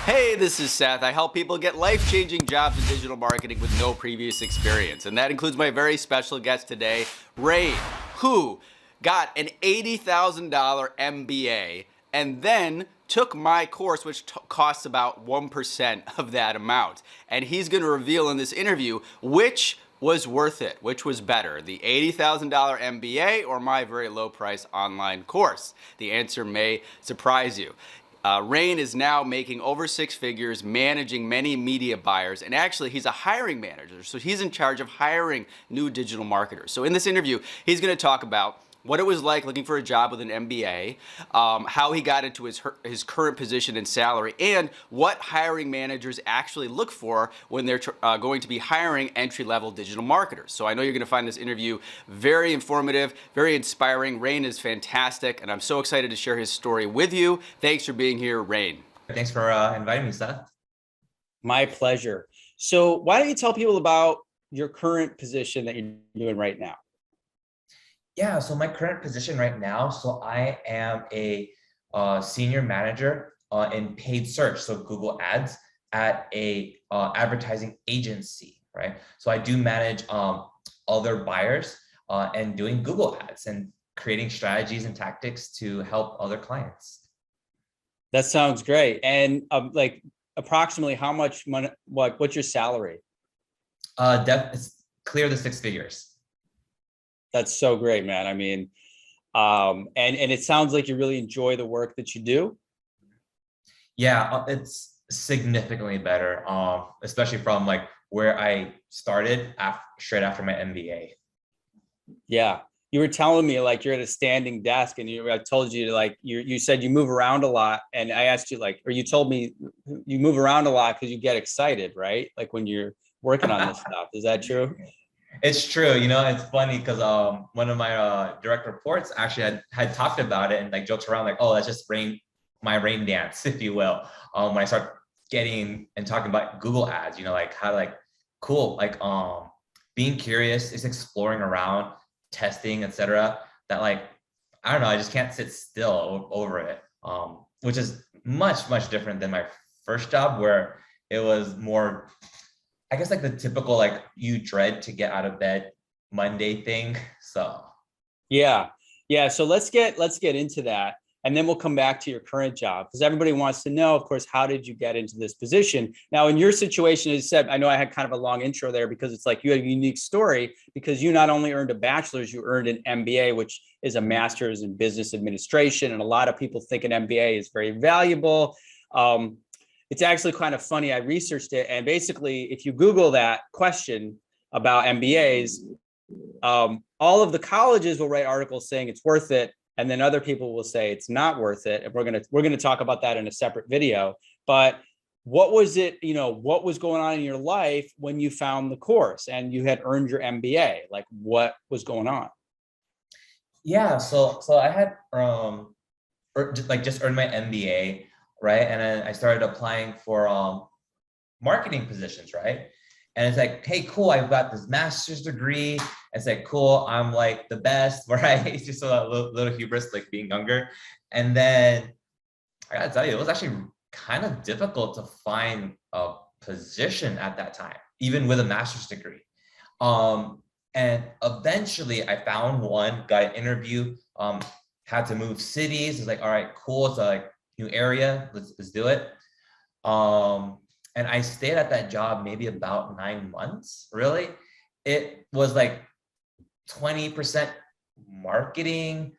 Hey, this is Seth. I help people get life-changing jobs in digital marketing with no previous experience. And that includes my very special guest today, Ray, who got an $80,000 MBA and then took my course, which costs about 1% of that amount. And he's going to reveal in this interview which was worth it, which was better, the $80,000 MBA or my very low price online course. The answer may surprise you. Rain is now making over six figures, managing many media buyers, and actually he's a hiring manager, so he's in charge of hiring new digital marketers. So in this interview, he's going to talk about what it was like looking for a job with an MBA, how he got into his current position and salary, and what hiring managers actually look for when they're going to be hiring entry-level digital marketers. So I know you're going to find this interview very informative, very inspiring. Rain is fantastic, and I'm so excited to share his story with you. Thanks for being here, Rain. Thanks for inviting me, Seth. My pleasure. So why don't you tell people about your current position that you're doing right now? Yeah, so my current position right now, so I am a senior manager in paid search, so Google Ads at a advertising agency, right? So I do manage other buyers and doing Google Ads and creating strategies and tactics to help other clients. That sounds great. And like approximately how much money, what's your salary? It's clear the six figures. That's so great, man. I mean, and it sounds like you really enjoy the work that you do. Yeah, it's significantly better, especially from like where I started straight after my MBA. Yeah, you were telling me like you're at a standing desk, and I told you like you said you move around a lot, and I asked you like, or you told me you move around a lot because you get excited, right? Like when you're working on this stuff. Is that true? It's true. You know, it's funny because one of my direct reports actually had talked about it and like jokes around like, oh, that's just my rain dance, if you will. When I start getting and talking about Google Ads, you know, like how like cool, like being curious is exploring around, testing, etc. That like, I don't know, I just can't sit still over it. Which is much different than my first job where it was more, I guess like the typical like you dread to get out of bed Monday thing. So Yeah. So let's get into that, and then we'll come back to your current job because everybody wants to know, of course, how did you get into this position? Now, in your situation, as I said, I know I had kind of a long intro there because it's like you had a unique story because you not only earned a bachelor's, you earned an MBA, which is a master's in business administration, and a lot of people think an MBA is very valuable. It's actually kind of funny. I researched it, and basically, if you Google that question about MBAs, all of the colleges will write articles saying it's worth it, and then other people will say it's not worth it. And we're gonna talk about that in a separate video. But what was it? You know, what was going on in your life when you found the course and you had earned your MBA? Like, what was going on? yeah, so I had just earned my MBA. Right. And then I started applying for marketing positions, right? And it's like, hey, cool, I've got this master's degree. It's like, cool, I'm like the best, right? It's just a little hubris, like being younger. And then I gotta tell you, it was actually kind of difficult to find a position at that time, even with a master's degree. And eventually I found one, got an interview, had to move cities. It's like, all right, cool. It's like new area, let's do it. And I stayed at that job maybe about 9 months, really. It was like 20% marketing,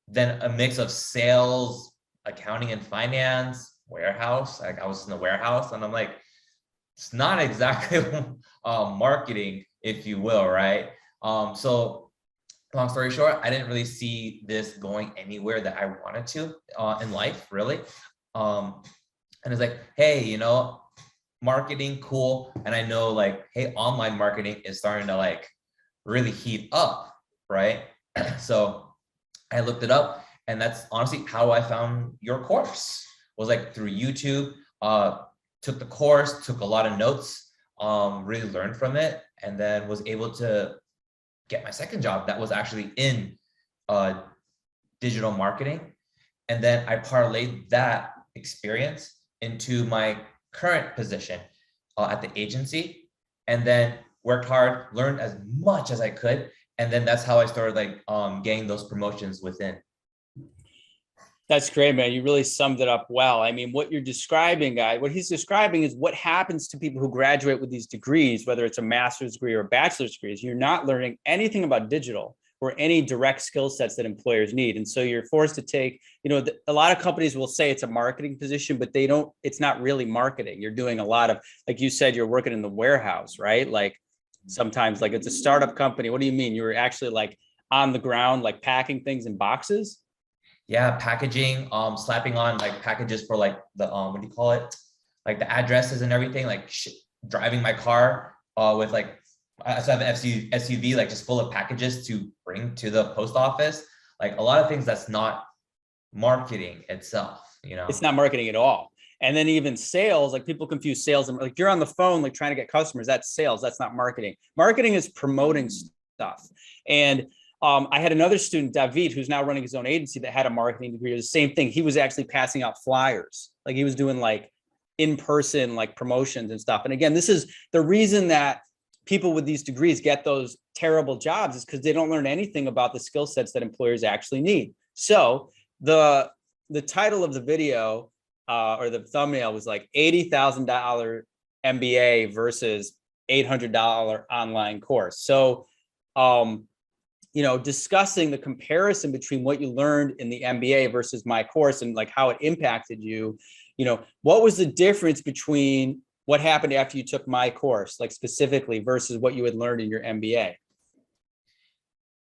then a mix of sales, accounting and finance, warehouse. Like I was in the warehouse and I'm like, it's not exactly marketing, if you will, right? So long story short, I didn't really see this going anywhere that I wanted to in life, really. And it's like, hey, you know, marketing, cool. And I know like, hey, online marketing is starting to like really heat up, right? So I looked it up, and that's honestly how I found your course, was like through YouTube. Took the course, took a lot of notes, really learned from it, and then was able to get my second job that was actually in digital marketing. And then I parlayed that experience into my current position at the agency, and then worked hard, learned as much as I could, and then that's how I started like getting those promotions within. That's great, man. You really summed it up well. I mean, what you're describing, guy, what he's describing is what happens to people who graduate with these degrees, whether it's a master's degree or a bachelor's degree, is you're not learning anything about digital or any direct skill sets that employers need. And so you're forced to take, a lot of companies will say it's a marketing position, but it's not really marketing. You're doing a lot of, like you said, you're working in the warehouse, right? Like sometimes like it's a startup company. What do you mean? You were actually like on the ground, like packing things in boxes? Yeah, packaging, slapping on like packages for like the what do you call it? Like the addresses and everything, like driving my car with like, I also have an SUV like just full of packages to bring to the post office. Like a lot of things that's not marketing itself, It's not marketing at all. And then even sales, like people confuse sales and like you're on the phone, like trying to get customers. That's sales. That's not marketing. Marketing is promoting stuff. And I had another student, David, who's now running his own agency that had a marketing degree. It was the same thing. He was actually passing out flyers. Like he was doing like in-person like promotions and stuff. And again, this is the reason that people with these degrees get those terrible jobs is because they don't learn anything about the skill sets that employers actually need. So the title of the video or the thumbnail was like $80,000 MBA versus $800 online course. So, discussing the comparison between what you learned in the MBA versus my course and like how it impacted you, what was the difference between what happened after you took my course, like specifically versus what you had learned in your MBA?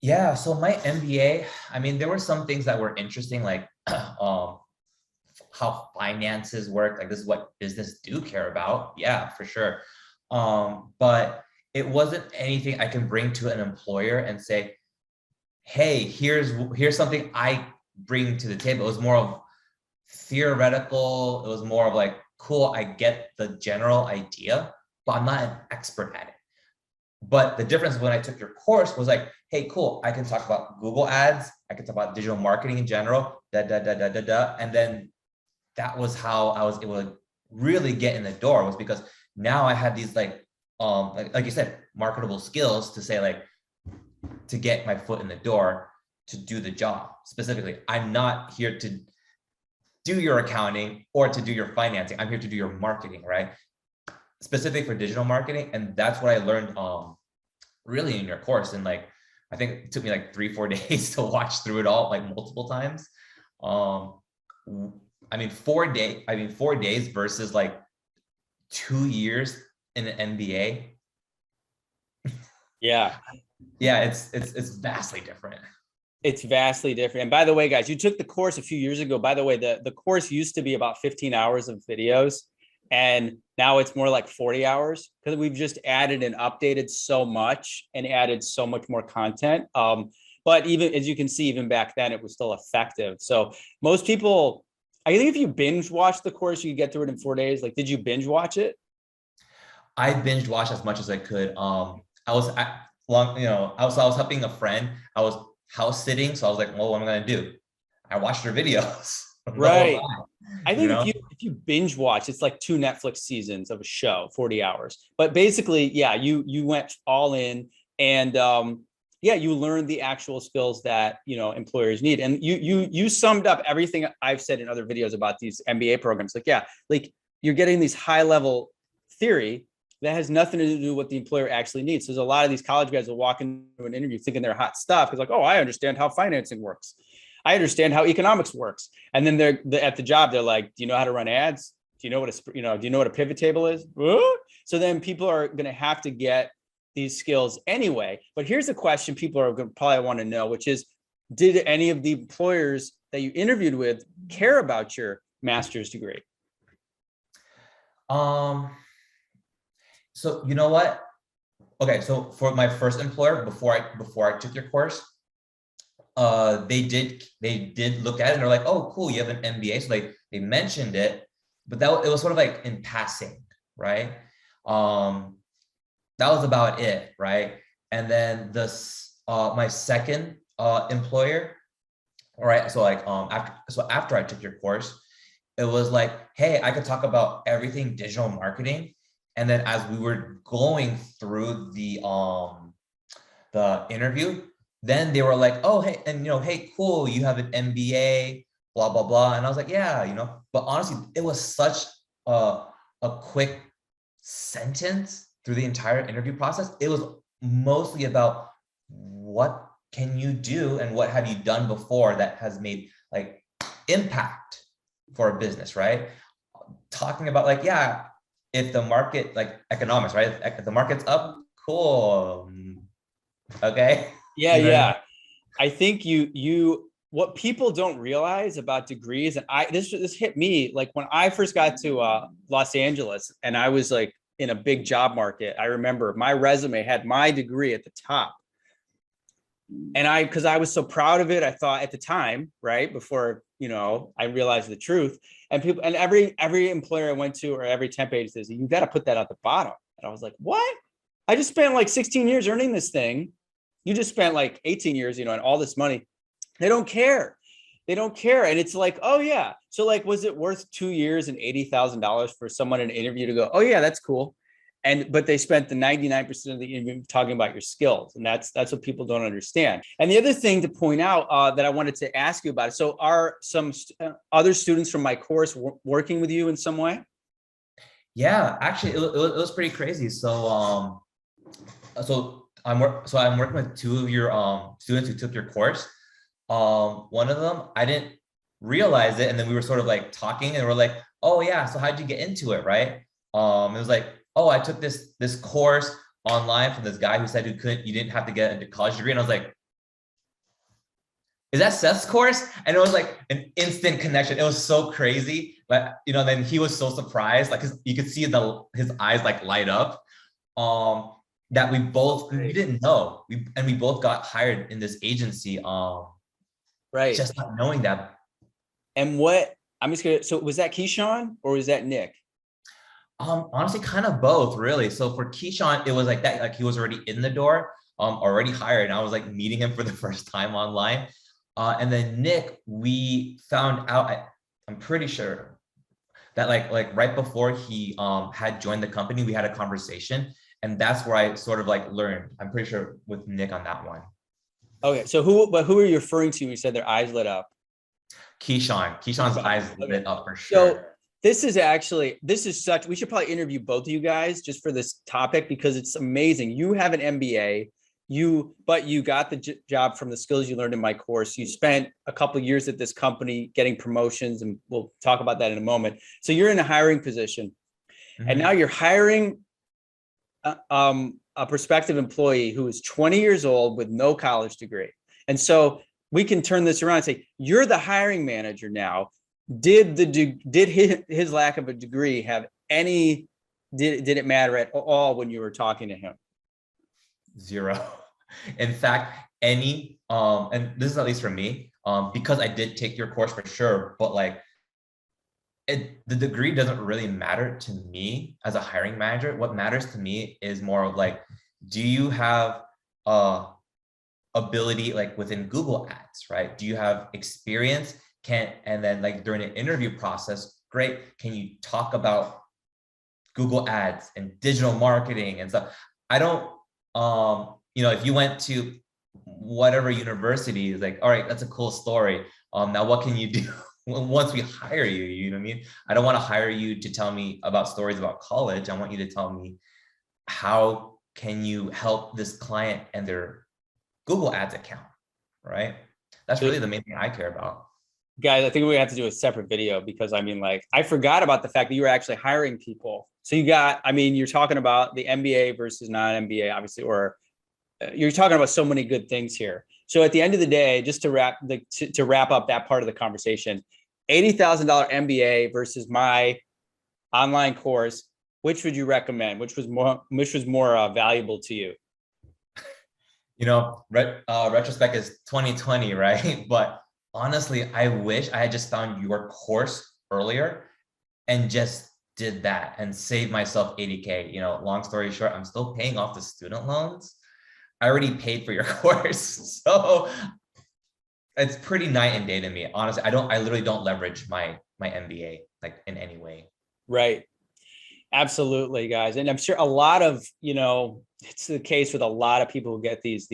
Yeah, so my MBA, I mean, there were some things that were interesting, like how finances work, like this is what business do care about. Yeah, for sure. But it wasn't anything I can bring to an employer and say, hey, here's something I bring to the table. It was more of theoretical. It was more of like, cool, I get the general idea, but I'm not an expert at it. But the difference when I took your course was like, hey, cool, I can talk about Google ads. I can talk about digital marketing in general, And then that was how I was able to really get in the door, was because now I had these like you said, marketable skills to say like, to get my foot in the door to do the job. Specifically, I'm not here to do your accounting or to do your financing. I'm here to do your marketing, right? Specific for digital marketing. And that's what I learned really in your course. And like, I think it took me like 3-4 days to watch through it all, like multiple times. 4 days versus like 2 years in an MBA. Yeah. Yeah, it's vastly different. It's vastly different. And by the way, guys, you took the course a few years ago. By the way, the course used to be about 15 hours of videos, and now it's more like 40 hours because we've just added and updated so much and added so much more content. But even as you can see, even back then, it was still effective. So most people, I think if you binge watch the course, you could get through it in 4 days. Like, did you binge watch it? I binge watched as much as I could. I was helping a friend. I was house sitting, so I was like, well, what am I gonna do? I watched her videos. Right. I think if you binge watch, it's like 2 Netflix seasons of a show, 40 hours. But basically, yeah, you went all in, and you learned the actual skills that employers need. And you summed up everything I've said in other videos about these MBA programs. Like you're getting these high level theory that has nothing to do with what the employer actually needs. So there's a lot of these college guys will walk into an interview thinking they're hot stuff. It's like, oh, I understand how financing works. I understand how economics works. And then they're at the job, they're like, do you know how to run ads? Do you know what a pivot table is? So then people are going to have to get these skills anyway. But here's a question people are going to probably want to know, which is, did any of the employers that you interviewed with care about your master's degree? So you know what? Okay, so for my first employer, before I took your course, they did look at it and they're like, oh, cool, you have an MBA. So they mentioned it, but it was sort of like in passing, right? That was about it, right? And then my second employer, all right. So like after I took your course, it was like, hey, I could talk about everything digital marketing. And then as we were going through the interview, then they were like, oh, hey, and hey, cool, you have an MBA, blah, blah, blah. And I was like, yeah, but honestly, it was such a quick sentence through the entire interview process. It was mostly about what can you do and what have you done before that has made like impact for a business, right? Talking about like, yeah, if the market, like economics, right? If the market's up, cool. Okay. Yeah, You know what I yeah. mean? I think what people don't realize about degrees, and this hit me like when I first got to Los Angeles, and I was like in a big job market. I remember my resume had my degree at the top, and because I was so proud of it, I thought at the time, right before I realized the truth, and people and every employer I went to or every temp agency says you got to put that at the bottom, and I was like, what? I just spent like 16 years earning this thing. You just spent like 18 years, and all this money. They don't care. They don't care. And it's like, oh yeah. So like, was it worth 2 years and $80,000 for someone in an interview to go, oh yeah, that's cool. But they spent the 99% of the interview talking about your skills. And that's what people don't understand. And the other thing to point out that I wanted to ask you about, so are some other students from my course working with you in some way? Yeah, actually, it was pretty crazy. So I'm working with two of your students who took your course. One of them, I didn't realize it, and then we were sort of like talking, and we're like, oh yeah, so how'd you get into it, right? It was like, oh, I took this course online from this guy who said you didn't have to get a college degree, and I was like, is that Seth's course? And it was like an instant connection. It was so crazy, but then he was so surprised, like you could see his eyes like light up. That we didn't know, we both got hired in this agency. Right. Just not knowing that. And so was that Keyshawn or was that Nick? Honestly, kind of both, really. So for Keyshawn, it was like that, like he was already in the door, already hired, and I was like meeting him for the first time online. And then Nick, we found out, I'm pretty sure that like right before he had joined the company, we had a conversation, and that's where I sort of like learned. I'm pretty sure with Nick on that one. Okay, so who are you referring to? You said their eyes lit up. Keyshawn's eyes lit up for sure. So this is such, we should probably interview both of you guys just for this topic because it's amazing. You have an MBA, but you got the job from the skills you learned in my course. You spent a couple of years at this company getting promotions, and we'll talk about that in a moment. So you're in a hiring position, and now you're hiring a prospective employee who is 20 years old with no college degree. And so we can turn this around and say, you're the hiring manager now. Did his lack of a degree did it matter at all when you were talking to him? Zero. In fact, and this is at least for me, because I did take your course for sure, but like the degree doesn't really matter to me as a hiring manager. What matters to me is more of like, do you have ability like within Google Ads, right? Do you have experience? And then like during an interview process, great. Can you talk about Google Ads and digital marketing and stuff? I don't, if you went to whatever university, is like, all right, that's a cool story. Now what can you do once we hire you? You know what I mean? I don't want to hire you to tell me about stories about college. I want you to tell me how can you help this client and their Google Ads account, right? That's really the main thing I care about. Guys, I think we have to do a separate video because I forgot about the fact that you were actually hiring people. So you're talking about the MBA versus non-MBA, obviously, or you're talking about so many good things here. So at the end of the day, just to wrap up that part of the conversation, $80,000 MBA versus my online course, which would you recommend? Which was more valuable to you? Retrospect is 2020, right? But honestly, I wish I had just found your course earlier and just did that and saved myself 80K. Long story short, I'm still paying off the student loans. I already paid for your course. So it's pretty night and day to me. Honestly, I literally don't leverage my MBA like in any way. Right. Absolutely, guys. And I'm sure a lot of, it's the case with a lot of people who get these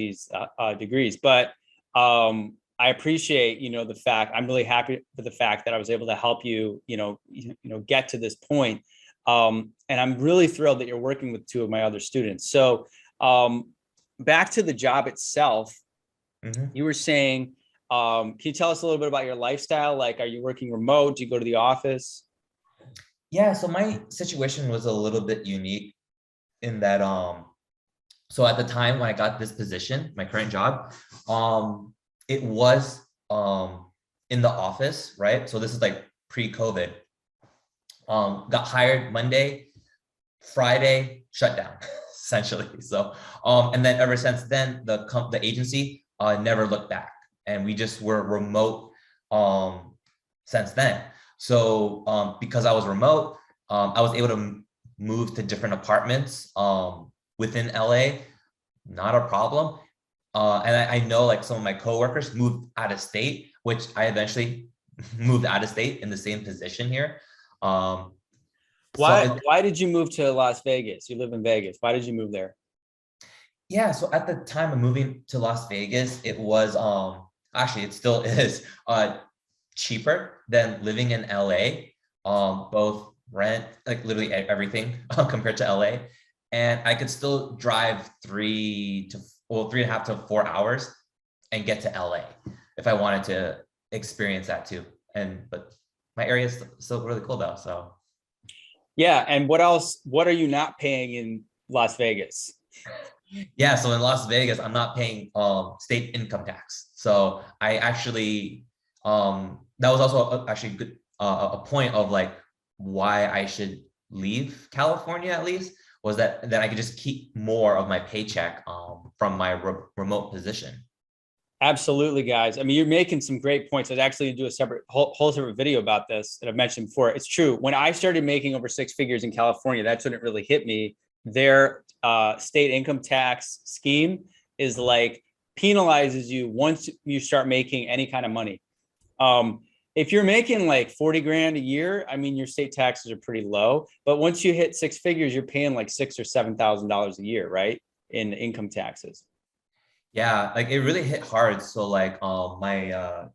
degrees. But I appreciate, the fact, I'm really happy for the fact that I was able to help you, get to this point. And I'm really thrilled that you're working with two of my other students. So back to the job itself, you were saying, can you tell us a little bit about your lifestyle? Like, are you working remote? Do you go to the office? Yeah, so my situation was a little bit unique in that so at the time when I got this position, my current job, it was in the office, right? So this is like pre-COVID. Got hired Monday, Friday, shut down, essentially. So and then ever since then, the agency never looked back, and we just were remote since then. So because I was remote, I was able to move to different apartments within LA, not a problem. And I know like some of my coworkers moved out of state, which I eventually moved out of state in the same position here. Why did you move to Las Vegas? You live in Vegas. Why did you move there? Yeah, so at the time of moving to Las Vegas, it was actually it still is cheaper than living in LA. Both rent, like literally everything compared to LA. And I could still drive 3.5 to 4 hours and get to LA if I wanted to experience that too. But my area is still really cool though. So yeah, and what else? What are you not paying in Las Vegas? yeah, so in Las Vegas, I'm not paying state income tax. So I actually that was also actually good a point of like why I should leave California at least was that I could just keep more of my paycheck from my remote position. Absolutely, guys. I mean, you're making some great points. I'd actually do a whole separate video about this that I've mentioned before. It's true. When I started making over 6 figures in California, that's when it really hit me. Their state income tax scheme is like penalizes you once you start making any kind of money. If you're making like 40 grand a year, I mean, your state taxes are pretty low, but once you hit 6 figures, you're paying like $6,000 or $7,000 a year, right? In income taxes. Yeah, like it really hit hard. So like my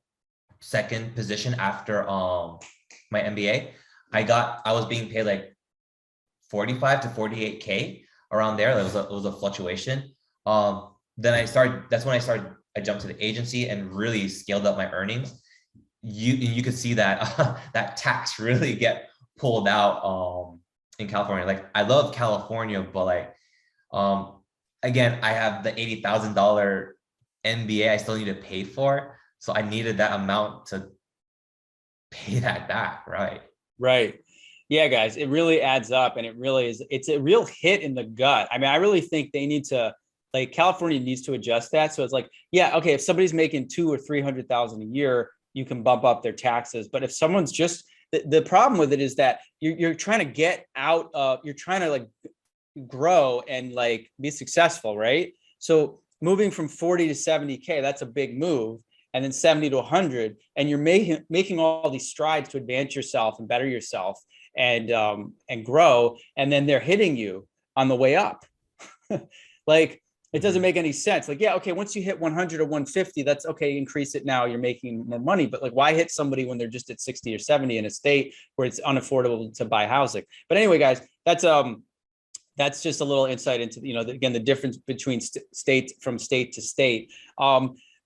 second position after my MBA, I was being paid like 45 to 48K around there. It was a fluctuation. Then that's when I jumped to the agency and really scaled up my earnings. You could see that that tax really get pulled out in California. Like I love California, but like again, I have the $80,000 MBA I still need to pay for. So I needed that amount to pay that back, right? Right. Yeah, guys, it really adds up, and it's a real hit in the gut. I mean, I really think they need to, like, California needs to adjust that. So it's like, yeah, okay, if somebody's making 200,000 or 300,000 a year, you can bump up their taxes. But if someone's just the problem with it is that you're trying to get out of, you're trying to like grow and like be successful, right? So moving from 40 to 70K, that's a big move. And then 70 to 100, and you're making all these strides to advance yourself and better yourself and grow, and then they're hitting you on the way up. Like, it doesn't make any sense. Like, yeah, okay, once you hit 100 or 150, that's okay, increase it now, you're making more money. But like, why hit somebody when they're just at 60 or 70 in a state where it's unaffordable to buy housing? But anyway, guys, that's just a little insight into, again, the difference between states from state to state.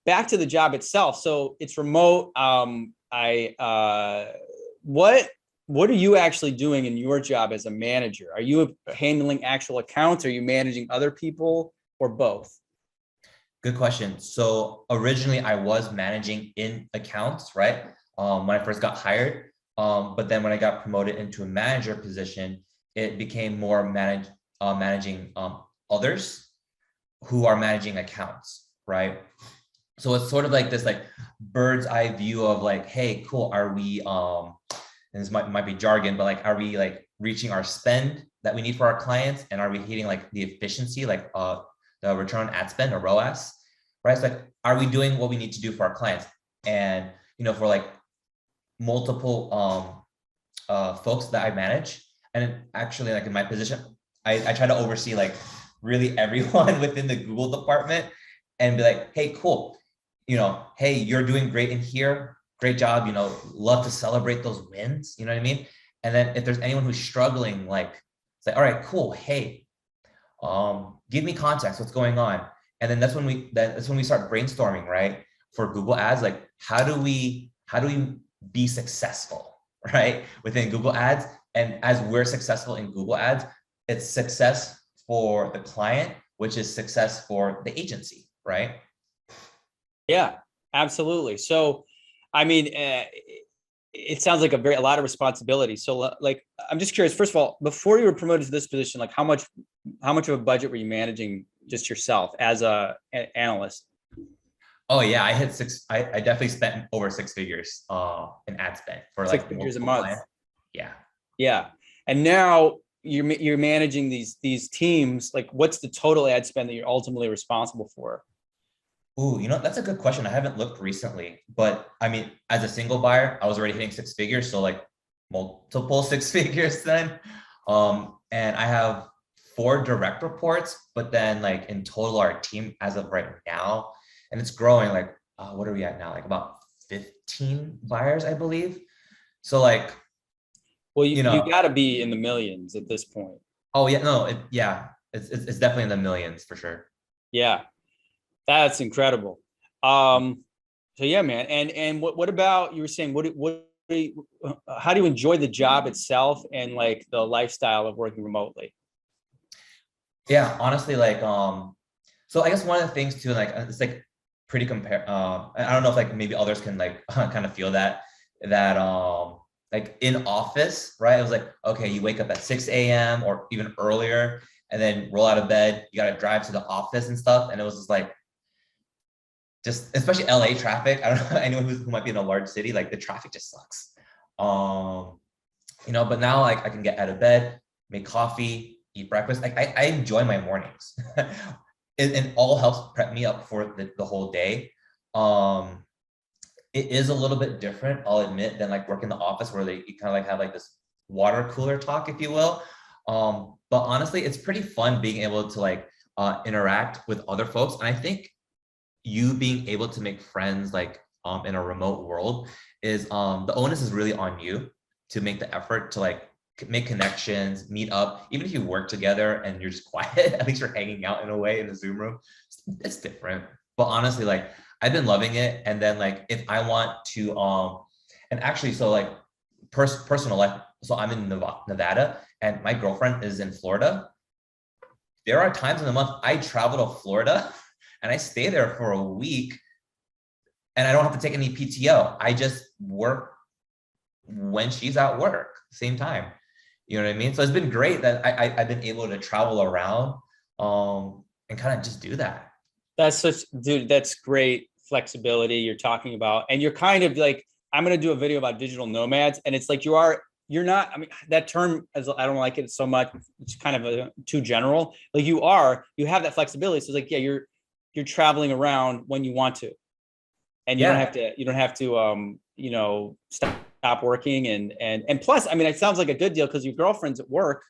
Back to the job itself. So it's remote. What are you actually doing in your job as a manager? Are you handling actual accounts? Are you managing other people, or both? Good question. So originally I was managing in accounts, right? When I first got hired. But then when I got promoted into a manager position, it became more managing others who are managing accounts, right? So it's sort of like this like bird's eye view of like, hey, cool, are we and this might be jargon, but like, are we like reaching our spend that we need for our clients? And are we hitting like the efficiency, like the return on ad spend, or ROAS, right? It's like, are we doing what we need to do for our clients? And, for like multiple folks that I manage. And actually, like in my position, I try to oversee like really everyone within the Google department and be like, hey, cool. Hey, you're doing great in here. Great job. Love to celebrate those wins. You know what I mean? And then if there's anyone who's struggling, like, say, all right, cool. Hey, give me context. What's going on? And then that's when we start brainstorming, right? For Google Ads, like how do we be successful, right? Within Google Ads. And as we're successful in Google Ads, it's success for the client, which is success for the agency, right? Yeah, absolutely. So, I mean, it sounds like a lot of responsibility. So like, I'm just curious, first of all, before you were promoted to this position, like how much of a budget were you managing just yourself as an analyst? Oh yeah, I definitely spent over 6 figures in ad spend for like 6 figures a month. clients. Yeah. Yeah. And now you're managing these teams. Like what's the total ad spend that you're ultimately responsible for? Ooh, that's a good question. I haven't looked recently, but I mean, as a single buyer, I was already hitting 6 figures. So like multiple 6 figures then. And I have 4 direct reports, but then like in total, our team as of right now, and it's growing like, what are we at now? Like about 15 buyers, I believe. So like, well, you gotta be in the millions at this point. Oh yeah, no, it's definitely in the millions for sure. Yeah. That's incredible. So yeah, man. And what about, you were saying, how do you enjoy the job itself and like the lifestyle of working remotely? Yeah, honestly, like, so I guess one of the things too, like, it's like pretty I don't know if like maybe others can like kind of feel that like in office, right? It was like, okay, you wake up at 6 a.m. or even earlier and then roll out of bed, you got to drive to the office and stuff. And it was just like, especially LA traffic. I don't know anyone who might be in a large city, like the traffic just sucks. But now like I can get out of bed, make coffee, eat breakfast. Like I enjoy my mornings. It all helps prep me up for the whole day. It is a little bit different, I'll admit, than like work in the office where you kind of like have like this water cooler talk, if you will. But honestly, it's pretty fun being able to like interact with other folks. And I think you being able to make friends like in a remote world is the onus is really on you to make the effort to like make connections, meet up, even if you work together and you're just quiet, at least you're hanging out in a way in the Zoom room. It's different. But honestly, like I've been loving it. And then like if I want to and actually, so like personal life, so I'm in Nevada and my girlfriend is in Florida. There are times in the month I travel to Florida and I stay there for a week and I don't have to take any PTO. I just work when she's at work, same time. You know what I mean? So it's been great that I've been able to travel around and kind of just do that. That's great flexibility you're talking about. And you're kind of like, I'm going to do a video about digital nomads. And it's like, you're not, I mean, that term, I don't like it so much. It's kind of too general. Like you have that flexibility. So it's like, yeah, you're traveling around when you want to. And you don't have to, stop working. And plus, I mean, it sounds like a good deal because your girlfriend's at work.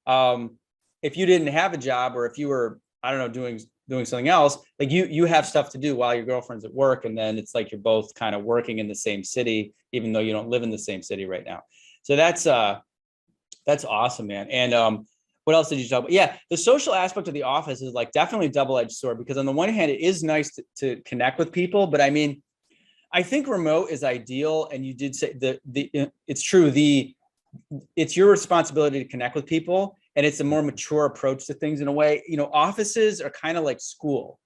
If you didn't have a job or if you were, I don't know, doing something else, like you have stuff to do while your girlfriend's at work. And then it's like, you're both kind of working in the same city, even though you don't live in the same city right now. So that's awesome, man. And what else did you talk about? Yeah, the social aspect of the office is like definitely a double-edged sword because on the one hand, it is nice to connect with people, but I mean, I think remote is ideal. And you did say it's true. It's your responsibility to connect with people. And it's a more mature approach to things in a way. Offices are kind of like school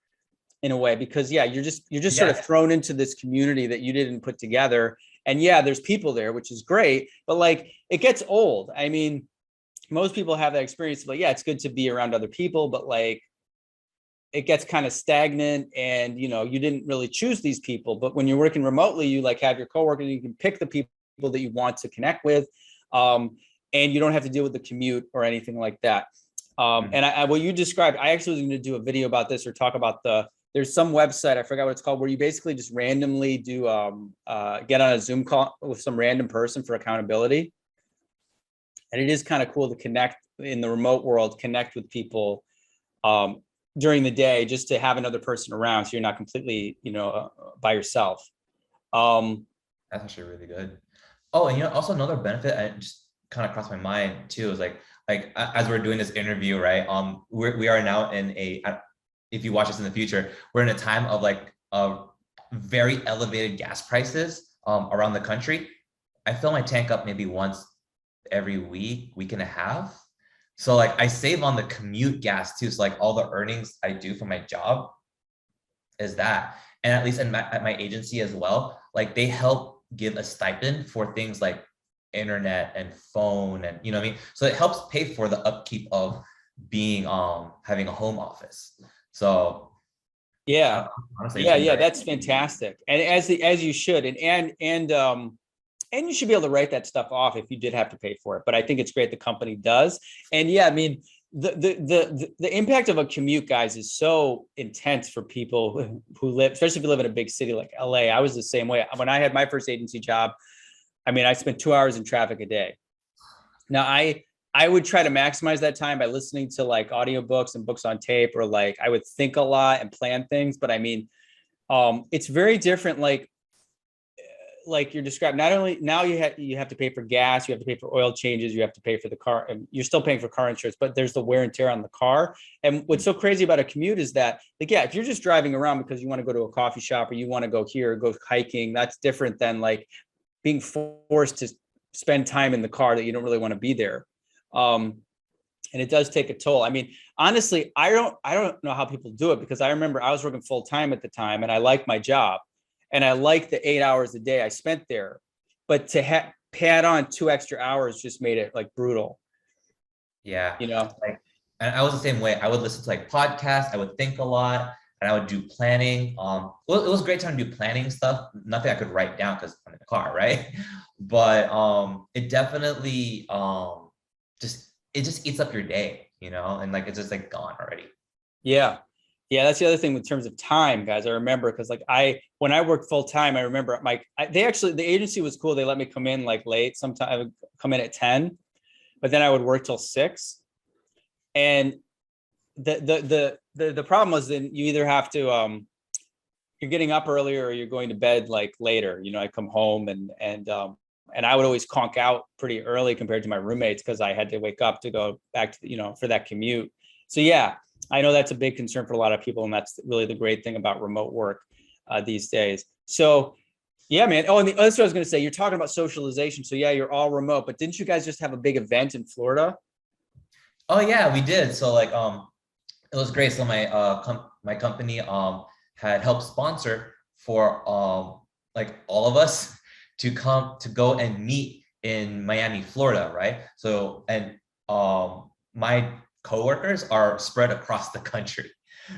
in a way, because you're just sort of thrown into this community that you didn't put together. And yeah, there's people there, which is great, but like it gets old. I mean, most people have that experience of like, yeah, it's good to be around other people, but like it gets kind of stagnant and you didn't really choose these people. But when you're working remotely, you like have your coworkers and you can pick the people that you want to connect with. And you don't have to deal with the commute or anything like that. And what you described, I actually was going to do a video about this or talk about the there's some website, I forgot what it's called, where you basically just randomly do get on a Zoom call with some random person for accountability. And it is kind of cool to connect in the remote world, connect with people during the day, just to have another person around, so you're not completely, by yourself. That's actually really good. Oh, and also another benefit I just kind of crossed my mind too is like as we're doing this interview, right? We are now in if you watch us in the future, we're in a time of like very elevated gas prices around the country. I fill my tank up maybe once every week and a half. So like I save on the commute gas too. So like all the earnings I do for my job is that. And at least at my agency as well, like they help give a stipend for things like internet and phone and what I mean? So it helps pay for the upkeep of being having a home office. So yeah, honestly, yeah, that's fantastic. And as you should, and you should be able to write that stuff off if you did have to pay for it. But I think it's great the company does. And yeah, I mean, the impact of a commute, guys, is so intense for people who live, especially if you live in a big city like LA. I was the same way. When I had my first agency job, I mean, I spent 2 hours in traffic a day. Now I would try to maximize that time by listening to like audiobooks and books on tape, or like I would think a lot and plan things. But I mean, it's very different. Like you're describing, not only now you have to pay for gas, you have to pay for oil changes, you have to pay for the car, and you're still paying for car insurance, but there's the wear and tear on the car. And what's so crazy about a commute is that, like, yeah, if you're just driving around because you want to go to a coffee shop or you want to go here or go hiking, that's different than like being forced to spend time in the car that you don't really want to be there. And it does take a toll. I mean, honestly, I don't know how people do it, because I remember I was working full time at the time and I liked my job. And I like the 8 hours a day I spent there, but to pad on 2 extra hours just made it like brutal. Yeah. Like, and I was the same way. I would listen to like podcasts. I would think a lot, and I would do planning. Well, it was a great time to do planning stuff. Nothing I could write down because I'm in the car, right? But it definitely just eats up your day, and like it's just like gone already. Yeah. Yeah, that's the other thing in terms of time, guys. I remember because like when I worked full time, I remember the agency was cool. They let me come in like late. Sometimes I would come in at 10, but then I would work till 6. And the problem was then you either have to you're getting up earlier or you're going to bed like later. I come home and I would always conk out pretty early compared to my roommates because I had to wake up to go back to for that commute. So yeah. I know that's a big concern for a lot of people, and that's really the great thing about remote work these days. So, yeah, man. Oh, and that's what I was going to say. You're talking about socialization. So, yeah, you're all remote, but didn't you guys just have a big event in Florida? Oh yeah, we did. So like it was great. So my company had helped sponsor for like all of us to go and meet in Miami, Florida, right? So and my coworkers are spread across the country.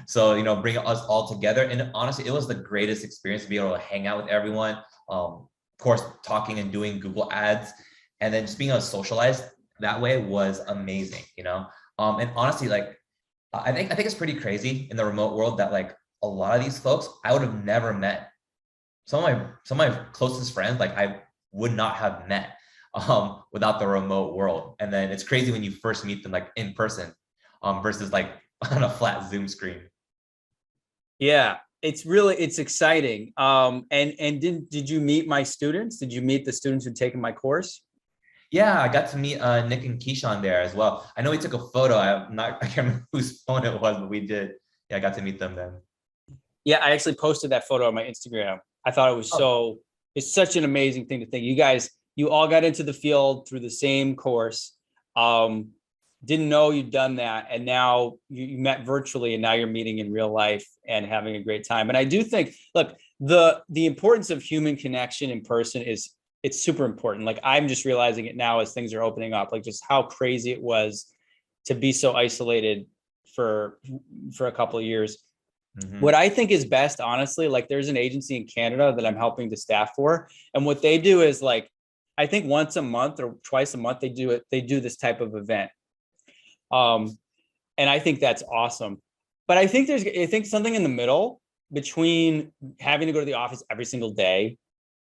So, bring us all together. And honestly, it was the greatest experience to be able to hang out with everyone. Of course, talking and doing Google ads, and then just being able to socialize that way was amazing, and honestly, like, I think it's pretty crazy in the remote world that like a lot of these folks, I would have never met. Some of my closest friends, like I would not have met without the remote world. And then it's crazy when you first meet them like in person versus like on a flat Zoom screen. Yeah, it's exciting. And did you meet my students? Did you meet the students who'd taken my course? Yeah, I got to meet Nick and Keyshawn there as well. I know we took a photo. I can't remember whose phone it was, but we did. Yeah, I got to meet them then. Yeah, I actually posted that photo on my Instagram. I thought it was it's such an amazing thing to think. You all got into the field through the same course. Didn't know you'd done that. And now you met virtually, and now you're meeting in real life and having a great time. And I do think, look, the importance of human connection in person it's super important. Like I'm just realizing it now as things are opening up, like just how crazy it was to be so isolated for a couple of years. Mm-hmm. What I think is best, honestly, like there's an agency in Canada that I'm helping to staff for. And what they do is like, I think once a month or twice a month, they do this type of event. And I think that's awesome. But I think something in the middle between having to go to the office every single day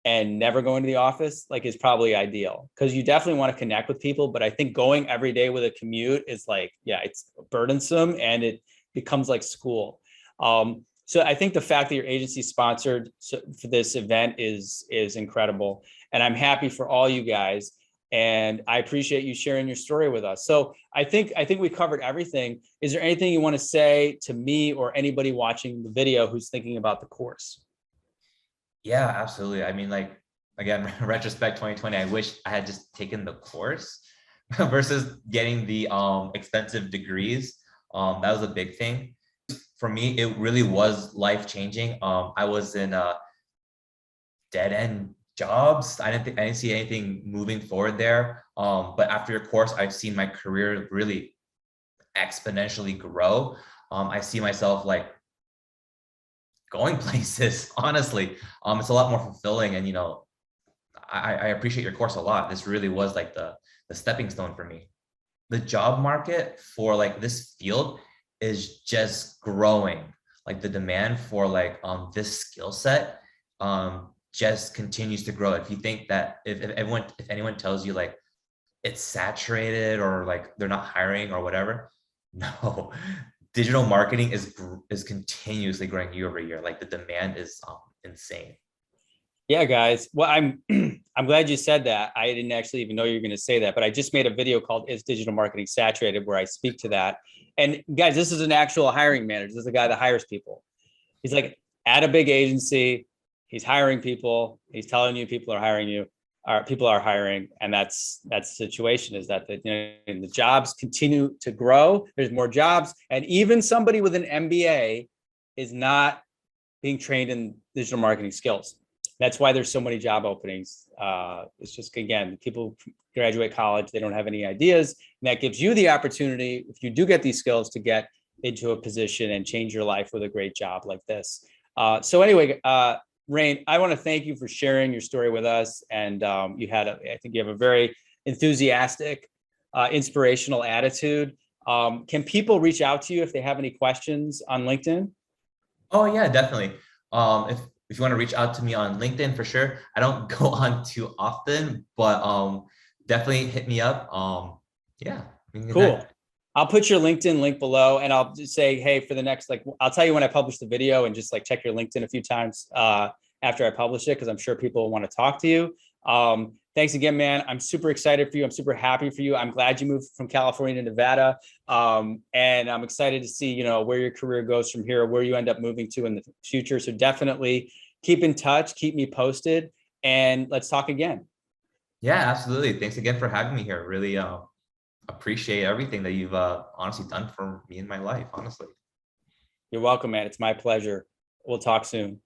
and never going to the office, like, is probably ideal, because you definitely want to connect with people. But I think going every day with a commute is like, yeah, it's burdensome and it becomes like school. So I think the fact that your agency sponsored for this event is incredible, and I'm happy for all you guys. And I appreciate you sharing your story with us. So I think we covered everything. Is there anything you want to say to me or anybody watching the video who's thinking about the course? Yeah, absolutely. I mean, like, again, retrospect 2020, I wish I had just taken the course versus getting the expensive degrees. That was a big thing. For me, it really was life-changing. I was in dead-end jobs. I didn't see anything moving forward there. But after your course, I've seen my career really exponentially grow. I see myself like going places, honestly. It's a lot more fulfilling, and I appreciate your course a lot. This really was like the stepping stone for me. The job market for like this field is just growing. Like the demand for like this skill set just continues to grow. If you think that if anyone tells you like it's saturated or like they're not hiring or whatever, no. Digital marketing is continuously growing year over year. Like the demand is insane. Yeah, guys. Well, I'm I'm glad you said that. I didn't actually even know you were going to say that, but I just made a video called "Is Digital Marketing Saturated?" where I speak to that. And guys, this is an actual hiring manager. This is a guy that hires people. He's like at a big agency. He's hiring people. He's telling you people are hiring you. People are hiring, and that's the situation. Is that the jobs continue to grow? There's more jobs, and even somebody with an MBA is not being trained in digital marketing skills. That's why there's so many job openings. It's just, again, people graduate college, they don't have any ideas, and that gives you the opportunity, if you do get these skills, to get into a position and change your life with a great job like this. So anyway, Rain, I want to thank you for sharing your story with us. And I think you have a very enthusiastic, inspirational attitude. Can people reach out to you if they have any questions on LinkedIn? Oh yeah, definitely. If you want to reach out to me on LinkedIn, for sure. I don't go on too often, but definitely hit me up. Yeah. Cool. I'll put your LinkedIn link below, and I'll just say, hey, for the next, like, I'll tell you when I publish the video, and just like check your LinkedIn a few times after I publish it, because I'm sure people want to talk to you. Thanks again, man. I'm super excited for you. I'm super happy for you. I'm glad you moved from California to Nevada. And I'm excited to see, where your career goes from here, where you end up moving to in the future. So definitely keep in touch, keep me posted, and let's talk again. Yeah, absolutely. Thanks again for having me here. Really appreciate everything that you've honestly done for me in my life, honestly. You're welcome, man. It's my pleasure. We'll talk soon.